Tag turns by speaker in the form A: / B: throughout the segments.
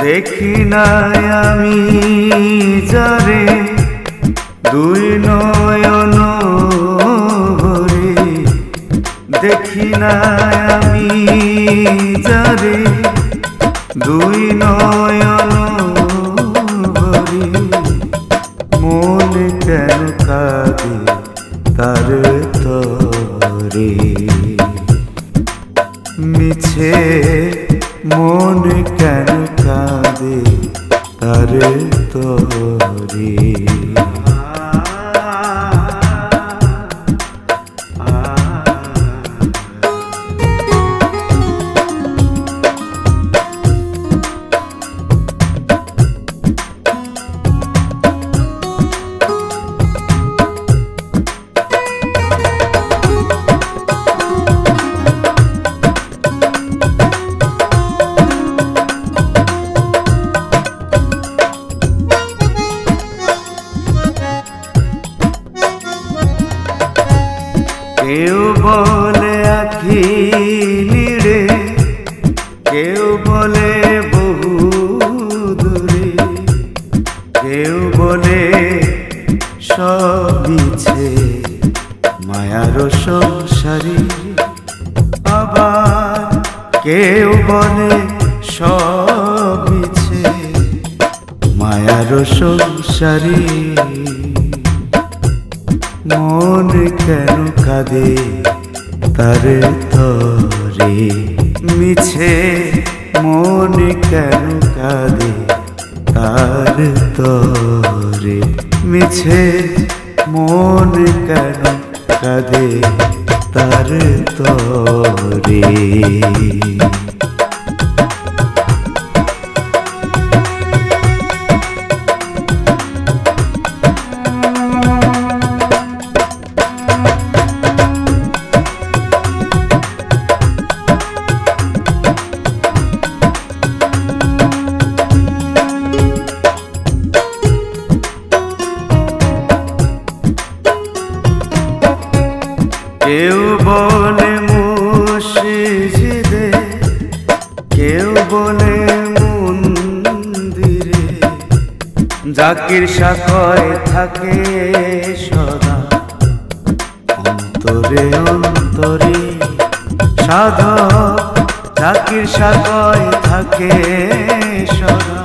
A: দেখি নাই আমি যারে দুই নয়ন ভরে, দেখি নাই আমি যারে দুই নয়ন ভরে, মন কেন কাঁদে তার তরে, মিছে মন কেন কাঁদে তার তরে। কেউ বলে আখি নিড়ে, কেউ বলে বহু দূরে, কেউ বলে সব মিছে মায়ার সংসারে, আবার কেউ বলে সব মিছে মায়ার সংসারে, মন কেন কাঁদে তার তরে, মিছে মন কেন কাঁদে তার তরে, মিছে মন কেন কাঁদে তার তরে। কেউ বলে মসজিদে, কেউ বলে মন্দিরে, জাকির সাকয় থাকে সদা অন্তরে অন্তরে, সাধক জাকির সাকয় থাকে সদা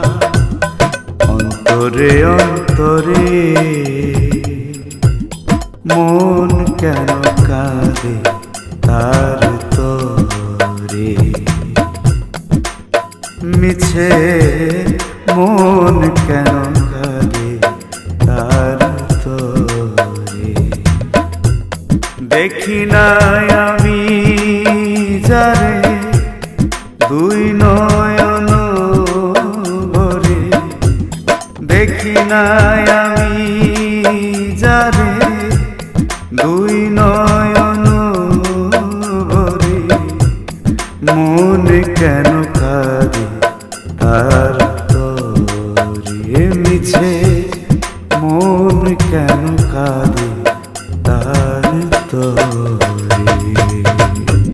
A: অন্তরে অন্তরে, মন কেন কাঁদে তার তরে, মিছে মন কেন কাঁদে তার তরে, দেখি নাই আমি যারে দুই নয়ন ভরে, দেখি নাই আমি যারে দুই নয়ন ভরে, মন কেন কাঁদে তার তরে, মিছে মন কেন কাঁদে তার তরে।